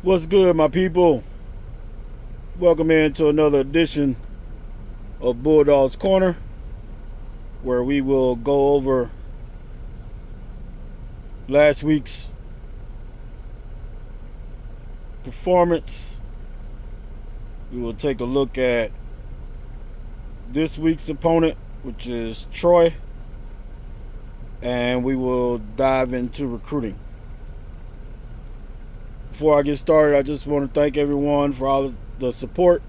What's good, my people? Welcome into another edition of Bulldogs Corner, where we will go over last week's performance. We will take a look at this week's opponent, which is Troy, and we will dive into recruiting. Before I get started, I just want to thank everyone for all the support.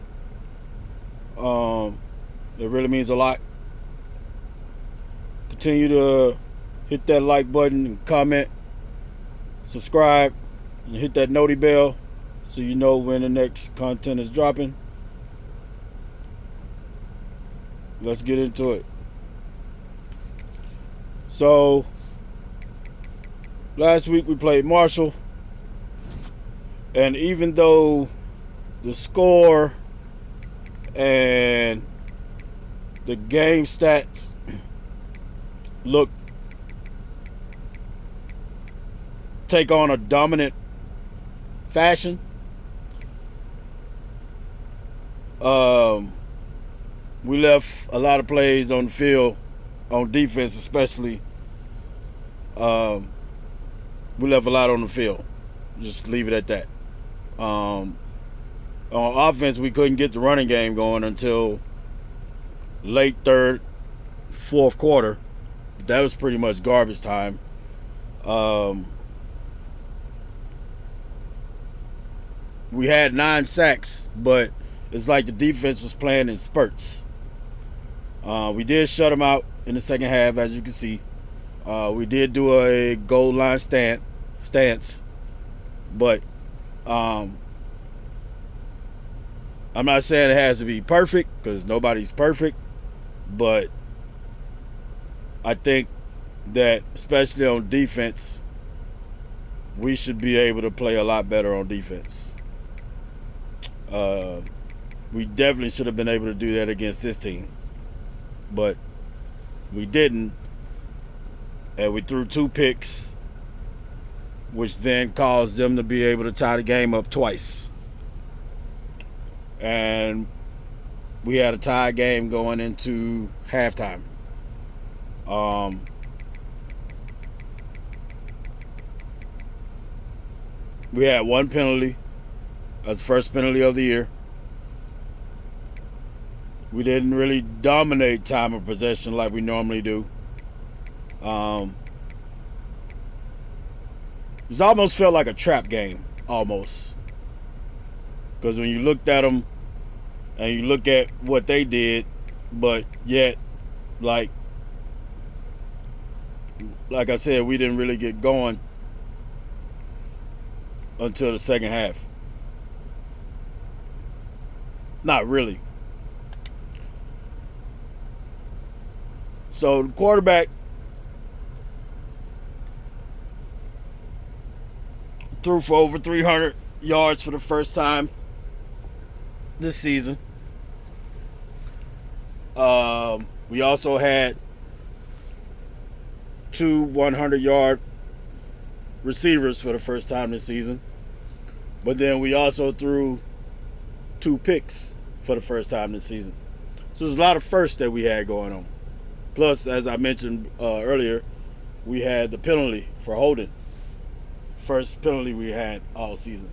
Um, it really means a lot. Continue to hit that like button and comment, subscribe, and hit that noti bell so you know when the next content is dropping. Let's get into it. So, last week we played Marshall, and even though the score and the game stats look take on a dominant fashion, um, we left a lot of plays on the field, on defense especially. Um, we left a lot on the field. Just leave it at that. Um, on offense, we couldn't get the running game going until late third, fourth quarter. That was pretty much garbage time. Um, we had 9 sacks, but it's like the defense was playing in spurts. We did shut them out in the second half, as you can see. We did do a goal line stance, but um, I'm not saying it has to be perfect because nobody's perfect, but I think that especially on defense, we should be able to play a lot better on defense. Uh, we definitely should have been able to do that against this team, but we didn't, and we threw 2 picks, which then caused them to be able to tie the game up twice. And we had a tie game going into halftime. Um, we had one penalty. That's the first penalty of the year. We didn't really dominate time of possession like we normally do. Um, it almost felt like a trap game, almost. Because when you looked at them and you look at what they did, but yet, like I said, we didn't really get going until the second half. Not really. So the quarterback threw for over 300 yards for the first time this season. We also had 2 100-yard receivers for the first time this season. But then we also threw 2 picks for the first time this season. So there's a lot of firsts that we had going on. Plus, as I mentioned earlier, we had the penalty for holding. First penalty we had all season.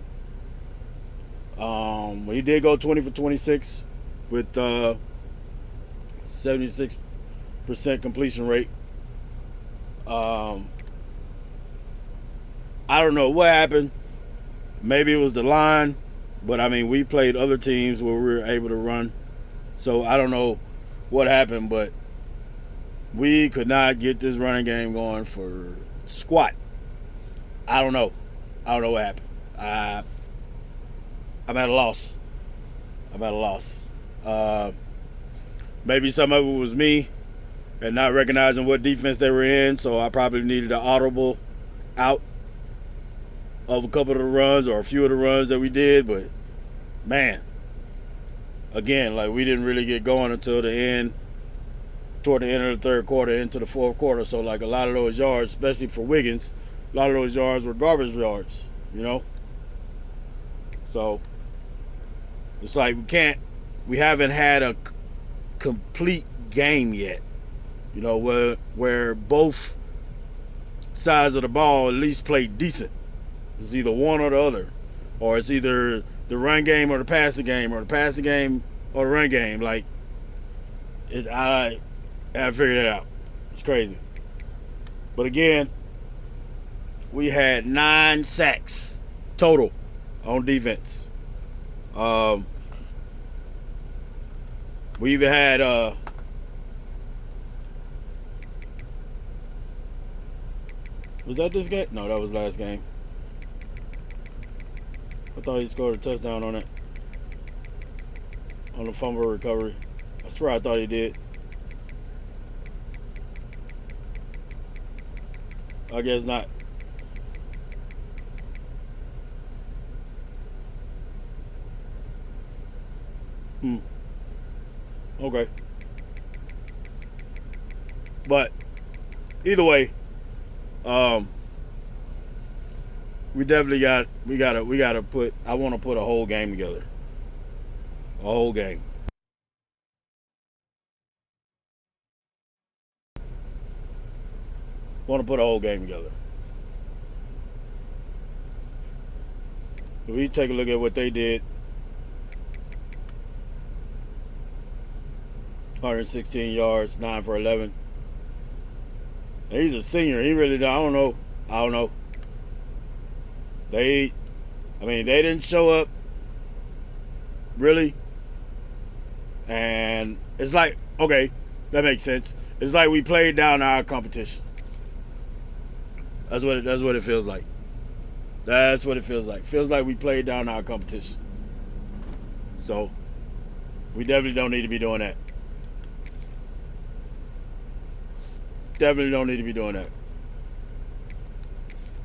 He did go 20 for 26 with 76% completion rate. Um, I don't know what happened. Maybe it was the line, but I mean, we played other teams where we were able to run. So I don't know what happened, but we could not get this running game going for squat. I don't know. I don't know what happened. I'm at a loss. I'm at a loss. Uh, Maybe some of it was me and not recognizing what defense they were in, so I probably needed an audible out of a couple of the runs or a few of the runs that we did. But man, again, like we didn't really get going until the end, toward the end of the third quarter into the fourth quarter. So like a lot of those yards, especially for Wiggins, a lot of those yards were garbage yards. You know. So it's like we haven't had a complete game yet. You know, where both sides of the ball at least play decent. It's either one or the other, or it's either the run game or the passing game, or the passing game or the run game. Like I haven't figured it out. It's crazy. But again, we had 9 sacks total on defense. Um, we even had was that this game? No, that was last game. I thought he scored a touchdown on it, on the fumble recovery. I swear I thought he did. I guess not. Hmm. Okay. But either way, um, we definitely we gotta put. I want to put a whole game together. A whole game. Want to put a whole game together. If we take a look at what they did. 116 yards, 9 for 11. And he's a senior. He really. I don't know. I don't know. They. I mean, they didn't show up really, and it's like okay, that makes sense. It's like we played down our competition. That's what it feels like. That's what it feels like. Feels like we played down our competition. So we definitely don't need to be doing that. Definitely don't need to be doing that.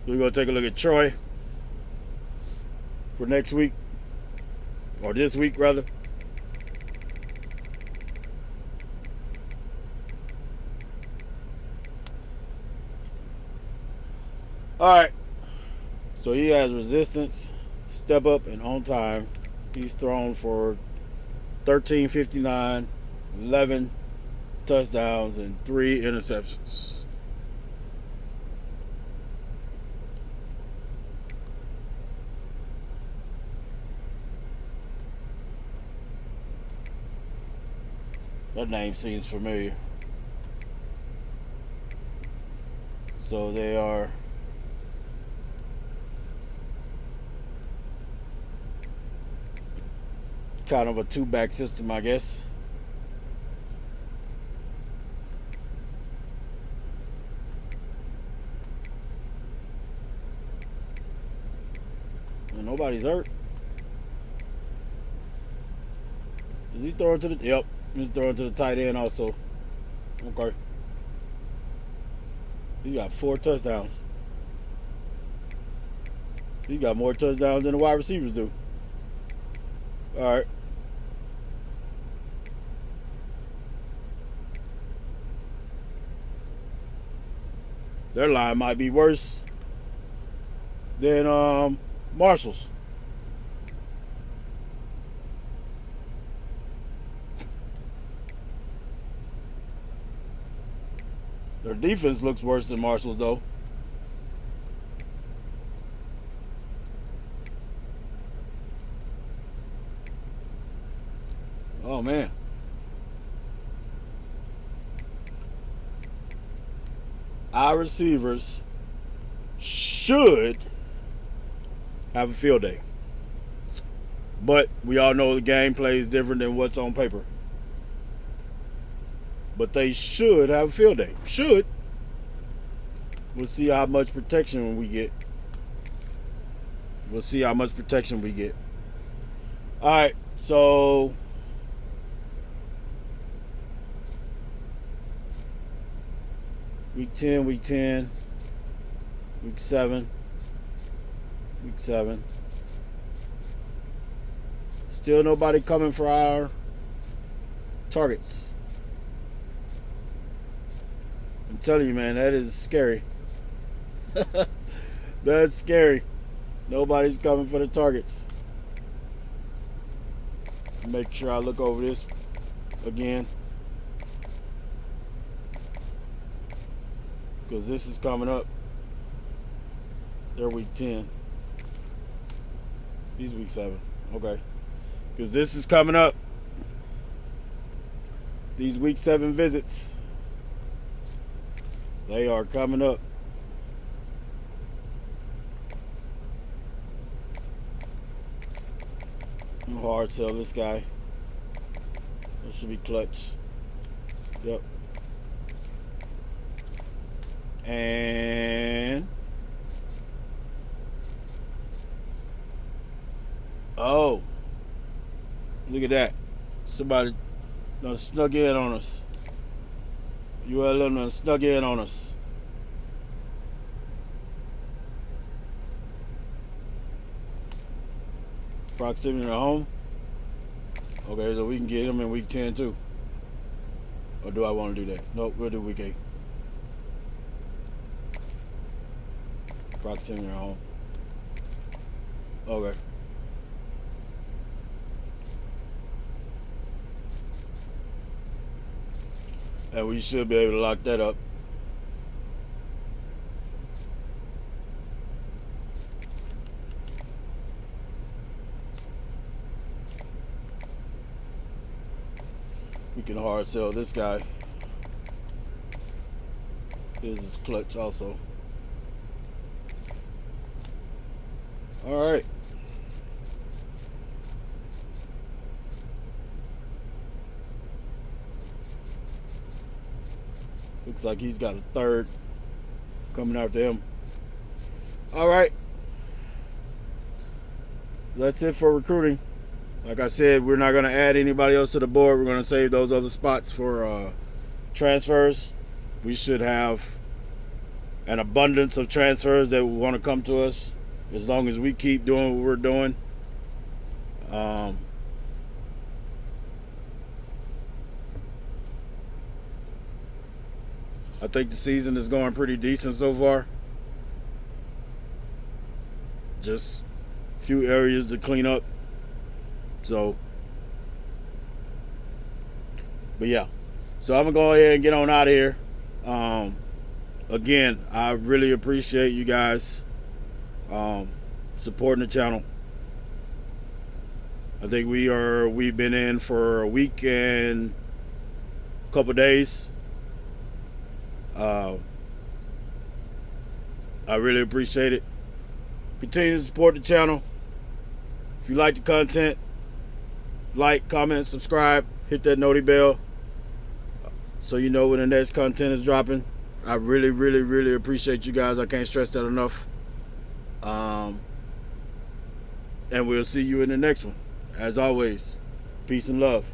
We're gonna take a look at Troy for next week, or this week rather. All right. So he has resistance, step up, and on time. He's thrown for 1359, 11 touchdowns, and 3 interceptions. That name seems familiar. So they are kind of a two-back system, I guess. And nobody's hurt. Is he throwing to the? Yep, he's throwing to the tight end also. Okay, he got 4 touchdowns. He got more touchdowns than the wide receivers do. All right. Their line might be worse than Marshall's. Their defense looks worse than Marshall's though. Oh man. Our receivers should have a field day. But we all know the game plays different than what's on paper. But they should have a field day. Should. We'll see how much protection we get. We'll see how much protection we get. All right. So week 10, week 10, week 7, week 7. Still nobody coming for our targets. I'm telling you, man, that is scary. That's scary. Nobody's coming for the targets. Make sure I look over this again, because this is coming up. They're week 10. He's week 7. Okay. Because this is coming up. These week 7 visits, they are coming up. I'm hard sell this guy. This should be clutch. Yep. And oh, look at that. Somebody done snuck in on us. ULM done snuck in on us. Proximity to home. Okay, so we can get him in week 10 too. Or do I want to do that? Nope, we'll do week 8. Proximity to home. Okay. And we should be able to lock that up. We can hard sell this guy. This is clutch also. Alright. Looks like he's got a third coming after him. Alright. That's it for recruiting. Like I said, we're not going to add anybody else to the board. We're going to save those other spots for transfers. We should have an abundance of transfers that will want to come to us as long as we keep doing what we're doing. I think the season is going pretty decent so far. Just a few areas to clean up. So, but yeah. So I'm going to go ahead and get on out of here. Again, I really appreciate you guys supporting the channel. I think we've been in for a week and a couple days. I really appreciate it. Continue to support the channel. If you like the content, like, comment, subscribe, hit that noti bell so you know when the next content is dropping. I really, really, really appreciate you guys. I can't stress that enough. And we'll see you in the next one. As always, peace and love.